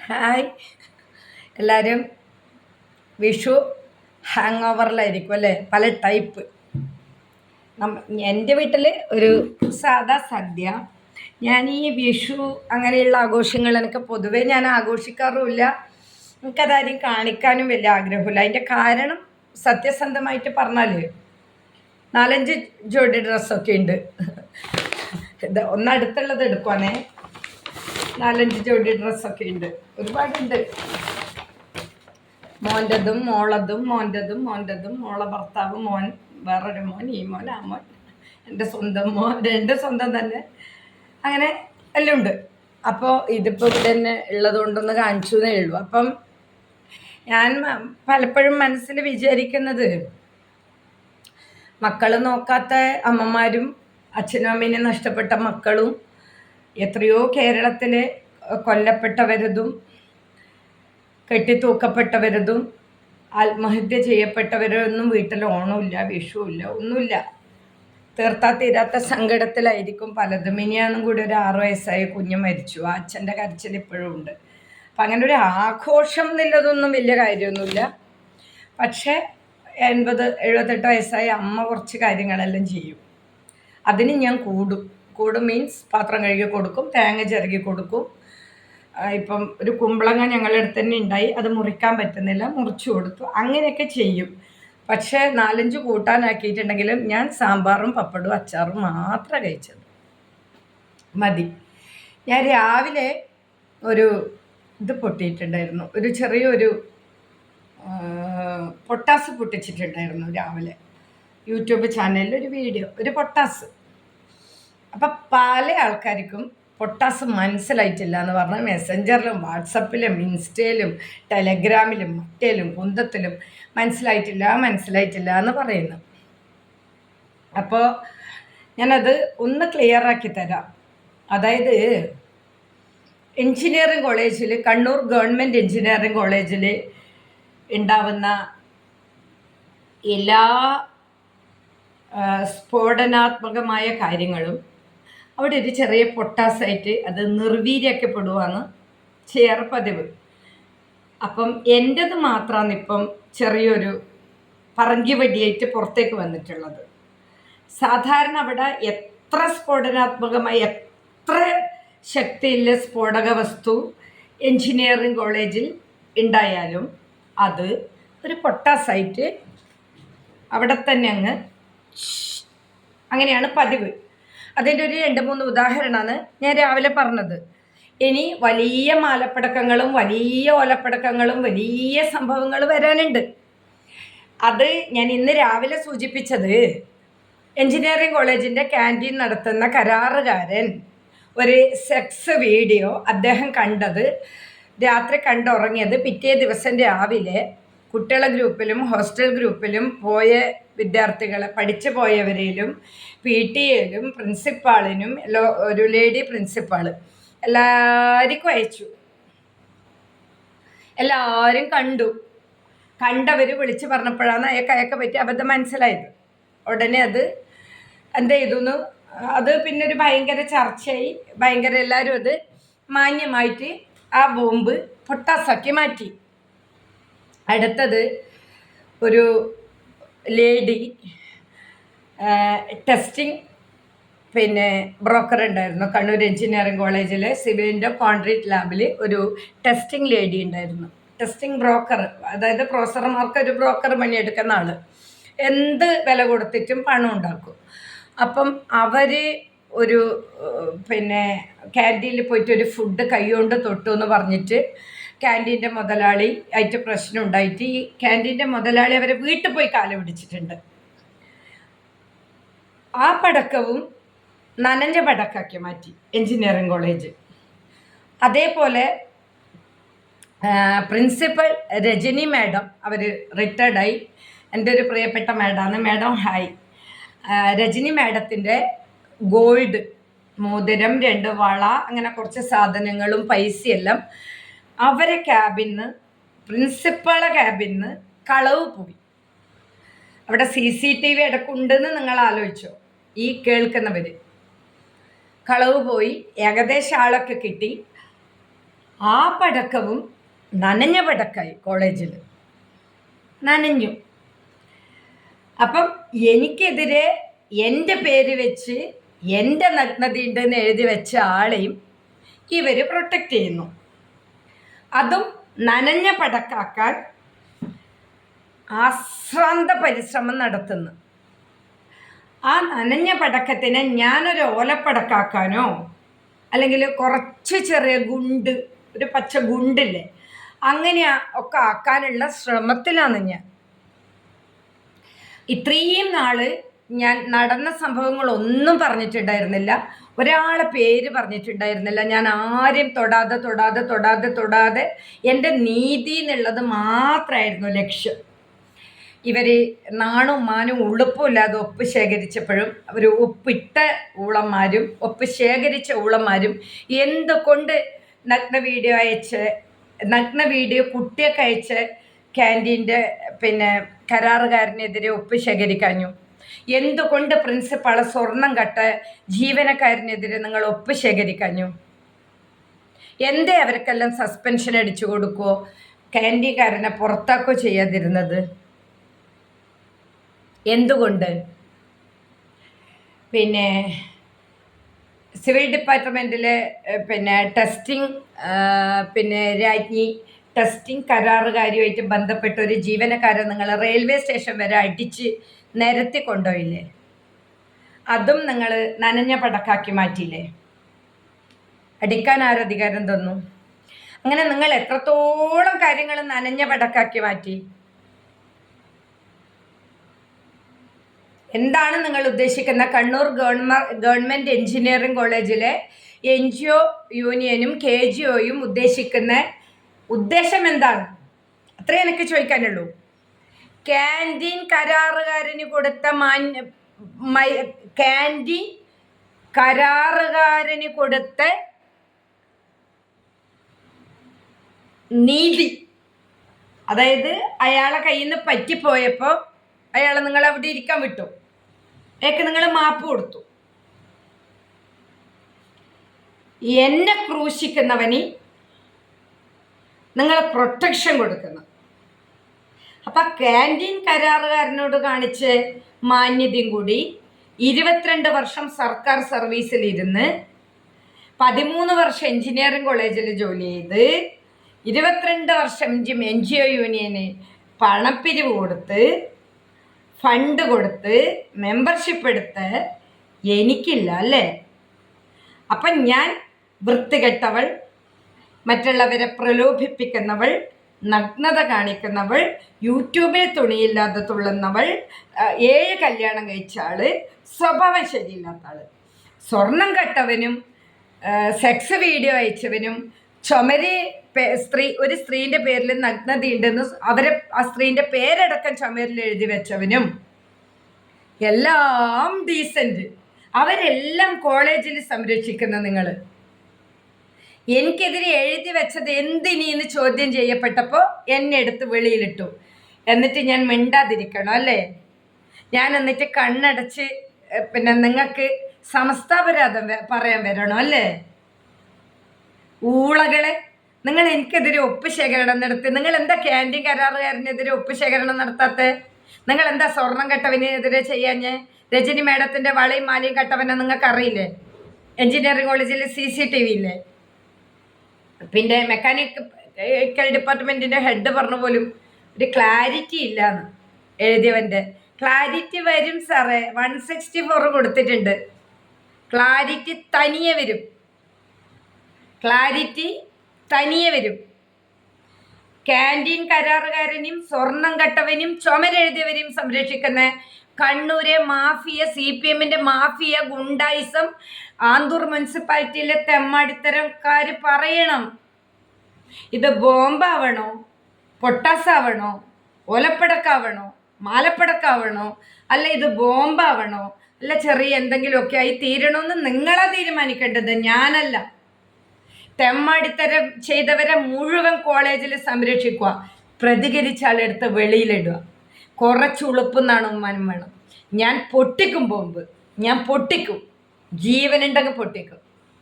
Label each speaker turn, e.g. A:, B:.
A: Hi എല്ലാവരും. Vishu hang ഓവറിലായിരിക്കും അല്ലേ? പല ടൈപ്പ്. എൻ്റെ വീട്ടിൽ ഒരു സാധാ സദ്യ. ഞാൻ ഈ വിഷു അങ്ങനെയുള്ള ആഘോഷങ്ങൾ എനിക്ക് പൊതുവേ ഞാൻ ആഘോഷിക്കാറുമില്ല. എനിക്കതാരും കാണിക്കാനും വലിയ ആഗ്രഹമില്ല. അതിൻ്റെ കാരണം സത്യസന്ധമായിട്ട് പറഞ്ഞാൽ 4-5 ജോഡി ഡ്രസ്സൊക്കെ ഉണ്ട്. ഒന്നടുത്തുള്ളത് എടുക്കുവാണേ. 4-5 ജോഡി ഡ്രസ്സൊക്കെ ഉണ്ട്, ഒരുപാടുണ്ട്. മോൻ്റെതും മോളെ ഭർത്താവ്, മോൻ, വേറൊരു മോൻ, ഈ മോൻ, ആ മോൻ, എൻ്റെ സ്വന്തം മോൻ, 2 സ്വന്തം തന്നെ, അങ്ങനെ എല്ലാം ഉണ്ട്. അപ്പോൾ ഇതിപ്പോൾ ഇവിടെ തന്നെ ഉള്ളത് കൊണ്ടൊന്ന് കാണിച്ചു എന്നേ ഉള്ളൂ. അപ്പം ഞാൻ പലപ്പോഴും മനസ്സിൽ വിചാരിക്കുന്നത്, മക്കൾ നോക്കാത്ത അമ്മമാരും അച്ഛനും അമ്മേനെ നഷ്ടപ്പെട്ട മക്കളും എത്രയോ കേരളത്തിൽ കൊല്ലപ്പെട്ടവരതും കെട്ടിത്തൂക്കപ്പെട്ടവരതും ആത്മഹത്യ ചെയ്യപ്പെട്ടവരൊന്നും വീട്ടിൽ ഓണമില്ല, വിഷുവില്ല, ഒന്നുമില്ല. തീർത്താ തീരാത്ത സങ്കടത്തിലായിരിക്കും പലതും. ഇനിയാണും കൂടി ഒരു 6 വയസ്സായ കുഞ്ഞ് മരിച്ചു. ആ അച്ഛൻ്റെ കരച്ചിൽ ഇപ്പോഴും ഉണ്ട്. അപ്പം അങ്ങനെ ഒരു ആഘോഷം എന്നുള്ളതൊന്നും വലിയ കാര്യമൊന്നുമില്ല. പക്ഷേ 80-78 വയസ്സായ അമ്മ കുറച്ച് കാര്യങ്ങളെല്ലാം ചെയ്യും. അതിന് ഞാൻ കൂടും മീൻസ് പാത്രം കഴുകി കൊടുക്കും, തേങ്ങ ചിരകി കൊടുക്കും. ഇപ്പം ഒരു കുമ്പളങ്ങ ഞങ്ങളുടെ അടുത്ത് തന്നെ ഉണ്ടായി, അത് മുറിക്കാൻ പറ്റുന്നില്ല, മുറിച്ചു കൊടുത്തു, അങ്ങനെയൊക്കെ ചെയ്യും. പക്ഷേ 4-5 കൂട്ടാനാക്കിയിട്ടുണ്ടെങ്കിലും ഞാൻ സാമ്പാറും പപ്പടും അച്ചാറും മാത്രമേ കഴിച്ചത് മതി. ഞാൻ രാവിലെ ഒരു ഇത് പൊട്ടിയിട്ടുണ്ടായിരുന്നു, ഒരു ചെറിയൊരു പൊട്ടാസ് പൊട്ടിച്ചിട്ടുണ്ടായിരുന്നു രാവിലെ. യൂട്യൂബ് ചാനലിൽ ഒരു വീഡിയോ, ഒരു പൊട്ടാസ്. അപ്പം പല ആൾക്കാർക്കും പൊട്ടാസ് മനസ്സിലായിട്ടില്ല എന്ന് പറഞ്ഞാൽ മെസ്സഞ്ചറിലും വാട്സപ്പിലും ഇൻസ്റ്റയിലും ടെലഗ്രാമിലും മറ്റേലും കുന്തത്തിലും മനസ്സിലായിട്ടില്ല എന്ന് പറയുന്നു. അപ്പോൾ ഞാനത് ഒന്ന് ക്ലിയറാക്കി തരാം. അതായത് എൻജിനീയറിംഗ് കോളേജിൽ, കണ്ണൂർ ഗവൺമെൻറ് എൻജിനീയറിംഗ് കോളേജിൽ ഉണ്ടാവുന്ന എല്ലാ സ്ഫോടനാത്മകമായ കാര്യങ്ങളും അവിടെ ഒരു ചെറിയ പൊട്ടാസായിട്ട് അത് നിർവീര്യക്കപ്പെടുവാണ് ചെയ്യാറ് പതിവ്. അപ്പം എൻ്റെത് മാത്രമാണ് ഇപ്പം ചെറിയൊരു പറങ്കി വടിയായിട്ട് പുറത്തേക്ക് വന്നിട്ടുള്ളത്. സാധാരണ അവിടെ എത്ര സ്ഫോടനാത്മകമായി, എത്ര ശക്തിയുള്ള സ്ഫോടക വസ്തു എൻജിനീയറിംഗ് കോളേജിൽ ഉണ്ടായാലും അത് ഒരു പൊട്ടാസായിട്ട് അവിടെ തന്നെ അങ്ങനെയാണ് പതിവ്. അതിൻ്റെ ഒരു 2-3 ഉദാഹരണമാണ് ഞാൻ രാവിലെ പറഞ്ഞത്. ഇനി വലിയ മാലപ്പടക്കങ്ങളും വലിയ ഓലപ്പടക്കങ്ങളും വലിയ സംഭവങ്ങൾ വരാനുണ്ട്. അത് ഞാൻ ഇന്ന് രാവിലെ സൂചിപ്പിച്ചത്, എൻജിനീയറിംഗ് കോളേജിൻ്റെ ക്യാൻറ്റീൻ നടത്തുന്ന കരാറുകാരൻ ഒരു സെക്സ് വീഡിയോ അദ്ദേഹം കണ്ടത്, രാത്രി കണ്ടുറങ്ങിയത് പിറ്റേ ദിവസം രാവിലെ കുട്ടികളെ ഗ്രൂപ്പിലും ഹോസ്റ്റൽ ഗ്രൂപ്പിലും പോയ വിദ്യാർത്ഥികളെ, പഠിച്ചു പോയവരിലും പി ടി എയിലും പ്രിൻസിപ്പാളിനും ഒരു ലേഡി പ്രിൻസിപ്പാൾ എല്ലാവർക്കും അയച്ചു. എല്ലാവരും കണ്ടവർ വിളിച്ച് പറഞ്ഞപ്പോഴാണ് അയക്കെ പറ്റി അബദ്ധം മനസ്സിലായത്. ഉടനെ അത് എന്ത് ചെയ്തു, അത് പിന്നെ ഒരു ഭയങ്കര ചർച്ചയായി, ഭയങ്കര എല്ലാവരും അത് മാന്യമായിട്ട് ആ ബോംബ് പൊട്ടാസാക്കി മാറ്റി. അടുത്തത് ഒരു ലേഡി ടെസ്റ്റിംഗ് ബ്രോക്കർ ഉണ്ടായിരുന്നു. കണ്ണൂർ എഞ്ചിനീയറിംഗ് കോളേജിലെ സിവിലിൻ്റെ കോൺക്രീറ്റ് ലാബിൽ ഒരു ടെസ്റ്റിംഗ് ലേഡി ഉണ്ടായിരുന്നു. ടെസ്റ്റിംഗ് ബ്രോക്കർ, അതായത് പ്രൊഫസർമാർക്ക് ഒരു ബ്രോക്കർ പണിയെടുക്കുന്ന ആൾ, എന്ത് വില കൊടുത്തിട്ടും പണം ഉണ്ടാക്കും. അപ്പം അവർ ഒരു ക്യാൻറ്റീനിൽ പോയിട്ട് ഒരു ഫുഡ് കൈകൊണ്ട് തൊട്ടു എന്ന് പറഞ്ഞിട്ട് ക്യാൻറ്റീൻ്റെ മുതലാളി ആയിട്ട് പ്രശ്നം ഉണ്ടായിട്ട് ഈ ക്യാൻറ്റീൻ്റെ മുതലാളി അവരെ വീട്ടിൽ പോയി കാല് പിടിച്ചിട്ടുണ്ട്. ആ പടക്കവും നനഞ്ഞ പടക്കാക്കി മാറ്റി എൻജിനീയറിംഗ് കോളേജ്. അതേപോലെ പ്രിൻസിപ്പൽ രജനി മാഡം, അവർ റിട്ടയർഡായി, എൻ്റെ ഒരു പ്രിയപ്പെട്ട മാഡമാണ്. Madam hi. രജനി മാഡത്തിൻ്റെ ഗോൾഡ് മോതിരം, 2 വള, അങ്ങനെ കുറച്ച് സാധനങ്ങളും പൈസയെല്ലാം അവരെ ക്യാബിന്ന്, പ്രിൻസിപ്പളെ ക്യാബിന്ന് കളവ് പോയി. അവിടെ CCTV ഇടക്കുണ്ടെന്ന് നിങ്ങൾ ആലോചിച്ചോ. ഈ കേൾക്കുന്നവർ കളവ് പോയി, ഏകദേശം ആളൊക്കെ കിട്ടി. ആ പടക്കവും നനഞ്ഞ പടക്കായി കോളേജിൽ നനഞ്ഞു. അപ്പം എനിക്കെതിരെ എൻ്റെ പേര് വെച്ച് എൻ്റെ നഗ്നതയുണ്ടെന്ന് എഴുതി വെച്ച ആളെയും ഇവർ പ്രൊട്ടക്റ്റ് ചെയ്യുന്നു. അതും നനഞ്ഞ പടക്കാക്കാൻ ആശ്രാന്ത പരിശ്രമം നടത്തുന്നു. ആ നനഞ്ഞ പടക്കത്തിനെ ഞാനൊരു ഓലപ്പടക്കാക്കാനോ അല്ലെങ്കിൽ കുറച്ച് ചെറിയ ഗുണ്ട്, ഒരു പച്ച ഗുണ്ടില്ലേ, അങ്ങനെ ഒക്കെ ആക്കാനുള്ള ശ്രമത്തിലാണ് ഞാൻ. ഇത്രയും നാള് ഞാൻ നടന്ന സംഭവങ്ങളൊന്നും പറഞ്ഞിട്ടുണ്ടായിരുന്നില്ല, ഒരാളെ പേര് പറഞ്ഞിട്ടുണ്ടായിരുന്നില്ല. ഞാൻ ആരെയും തൊടാതെ എൻ്റെ നീതി എന്നുള്ളത് മാത്രമായിരുന്നു ലക്ഷ്യം. ഇവർ നാണും മാനും ഉളുപ്പും ഇല്ലാതെ ഒപ്പ് ശേഖരിച്ചപ്പോഴും അവർ ഒപ്പിട്ട ഊളന്മാരും ഒപ്പ് ശേഖരിച്ച ഊളന്മാരും എന്തുകൊണ്ട് നഗ്ന വീഡിയോ കുട്ടിയൊക്കെ അയച്ച് ക്യാൻറ്റീൻ്റെ കരാറുകാരനെതിരെ ഒപ്പ് ശേഖരിക്കാഞ്ഞു? എന്തുകൊണ്ട് പ്രിൻസിപ്പാളെ സ്വർണം കട്ട ജീവനക്കാരനെതിരെ നിങ്ങൾ ഒപ്പ് ശേഖരിക്കാഞ്ഞു? എന്തേ അവർക്കെല്ലാം സസ്പെൻഷൻ അടിച്ചു കൊടുക്കുമോ ക്യാൻറ്റീൻകാരനെ പുറത്താക്കുകയോ ചെയ്യാതിരുന്നത്? എന്തുകൊണ്ട്? സിവിൽ ഡിപ്പാർട്ട്മെൻറ്റിലെ ടെസ്റ്റിംഗ് കരാറുകാരുമായിട്ട് ബന്ധപ്പെട്ട ഒരു ജീവനക്കാരെ നിങ്ങൾ റെയിൽവേ സ്റ്റേഷൻ വരെ അടിച്ച് നിരത്തി കൊണ്ടുപോയില്ലേ? അതും നിങ്ങൾ നനഞ്ഞ പടക്കാക്കി മാറ്റിയില്ലേ? അടിക്കാൻ ആരധികാരം തന്നു? അങ്ങനെ നിങ്ങൾ എത്രത്തോളം കാര്യങ്ങൾ നനഞ്ഞ പടക്കാക്കി മാറ്റി? എന്താണ് നിങ്ങൾ ഉദ്ദേശിക്കുന്ന? കണ്ണൂർ ഗവൺമെൻറ് എഞ്ചിനീയറിംഗ് കോളേജിലെ NGO യൂണിയനും KGOയും ഉദ്ദേശിക്കുന്ന ഉദ്ദേശം എന്താണ്? അത്രേ എനിക്ക് ചോദിക്കാനുള്ളൂ. ക്യാൻറ്റീൻ കരാറുകാരന് കൊടുത്ത നീതി, അതായത് അയാളെ കയ്യിൽ നിന്ന് പറ്റിപ്പോയപ്പോൾ അയാളെ നിങ്ങൾ അവിടെ ഇരിക്കാൻ വിട്ടു, അയാൾക്ക് നിങ്ങൾ മാപ്പ് കൊടുത്തു. എന്നെ ക്രൂശിക്കുന്നവന് നിങ്ങൾ പ്രൊട്ടക്ഷൻ കൊടുക്കുന്നു. അപ്പം ക്യാൻറ്റീൻ കരാറുകാരനോട് കാണിച്ച് മാന്യതയും കൂടി 22 വർഷം സർക്കാർ സർവീസിലിരുന്ന് 13 വർഷം എഞ്ചിനീയറിംഗ് കോളേജിൽ ജോലി ചെയ്ത് 22 വർഷം NGO യൂണിയന് പണപ്പിരിവ് കൊടുത്ത് ഫണ്ട് കൊടുത്ത് മെമ്പർഷിപ്പ് എടുത്ത് എനിക്കില്ല അല്ലേ? അപ്പം ഞാൻ വൃത്തികെട്ടവൾ, മറ്റുള്ളവരെ പ്രലോഭിപ്പിക്കുന്നവൾ, നഗ്നത കാണിക്കുന്നവൾ, യൂട്യൂബിൽ തുണിയില്ലാതെ തുള്ളുന്നവൾ, 7 കല്യാണം കഴിച്ച ആള്, സ്വഭാവം ശരിയില്ലാത്ത ആള്, സ്വർണം കെട്ടവനും സെക്സ് വീഡിയോ അയച്ചവനും ഒരു സ്ത്രീൻ്റെ പേരിൽ നഗ്നതയുണ്ടെന്ന് ആ സ്ത്രീൻ്റെ പേരടക്കം ചുമരിൽ എഴുതി വെച്ചവനും എല്ലാം ഡീസൻറ്റ്, അവരെല്ലാം കോളേജിൽ സംരക്ഷിക്കുന്ന നിങ്ങൾ എനിക്കെതിരെ എഴുതി വെച്ചത് എന്തിനീന്ന് ചോദ്യം ചെയ്യപ്പെട്ടപ്പോൾ എന്നെ എടുത്ത് വെളിയിലിട്ടു. എന്നിട്ട് ഞാൻ മിണ്ടാതിരിക്കണം അല്ലേ? ഞാൻ എന്നിട്ട് കണ്ണടച്ച് നിങ്ങൾക്ക് സമസ്താപരാധം പറയാൻ വരണം അല്ലേ? ഊളകളെ, നിങ്ങൾ എനിക്കെതിരെ ഒപ്പ് ശേഖരണം നടത്തി. നിങ്ങൾ എന്താ ക്യാൻറ്റീൻ കരാറുകാരനെതിരെ ഒപ്പ് ശേഖരണം നടത്താത്ത? നിങ്ങൾ എന്താ സ്വർണം കെട്ടവനെതിരെ ചെയ്യാഞ്ഞ്? രജനി മേഡത്തിൻ്റെ വളയും മാലയും കെട്ടവനെ നിങ്ങൾക്ക് അറിയില്ലേ? എഞ്ചിനീയറിംഗ് കോളേജിൽ CCTV ഇല്ലേ? പിന്നെ മെക്കാനിക്കൽ ഡിപ്പാർട്ട്മെൻറ്റിൻ്റെ ഹെഡ് പറഞ്ഞു പോലും ഒരു ക്ലാരിറ്റി ഇല്ലയെന്ന് എഴുതിയവൻ്റെ. ക്ലാരിറ്റി വരും സാറേ, 164 കൊടുത്തിട്ടുണ്ട്. ക്ലാരിറ്റി തനിയെ വരും. ക്യാൻറ്റീൻ കരാറുകാരനെയും സ്വർണം കെട്ടവനും ചുമരെഴുതിയവരെയും സംരക്ഷിക്കുന്ന കണ്ണൂരെ മാഫിയ, CPMൻ്റെ മാഫിയ ഗുണ്ടായിസം ആന്തൂർ മുനിസിപ്പാലിറ്റിയിലെ തെമ്മാടിത്തരക്കാർ പറയണം. ഇത് ബോംബാവണോ, പൊട്ടാസാവണോ, ഓലപ്പടക്കാവണോ, മാലപ്പടക്കാവണോ, അല്ല ഇത് ബോംബാവണോ, അല്ല ചെറിയ എന്തെങ്കിലുമൊക്കെ ആയി തീരണമെന്ന് നിങ്ങളാ തീരുമാനിക്കേണ്ടത്, ഞാനല്ല. തെമ്മാടിത്തരം ചെയ്തവരെ മുഴുവൻ കോളേജിൽ സംരക്ഷിക്കുക, പ്രതികരിച്ചാലെടുത്ത് വെളിയിലിടുക. കുറച്ച് ഉളുപ്പും നാണുമാനും വേണം. ഞാൻ പൊട്ടിക്കും ബോംബ്, ഞാൻ പൊട്ടിക്കും, ജീവനുണ്ടെങ്കിൽ പൊട്ടിക്കും.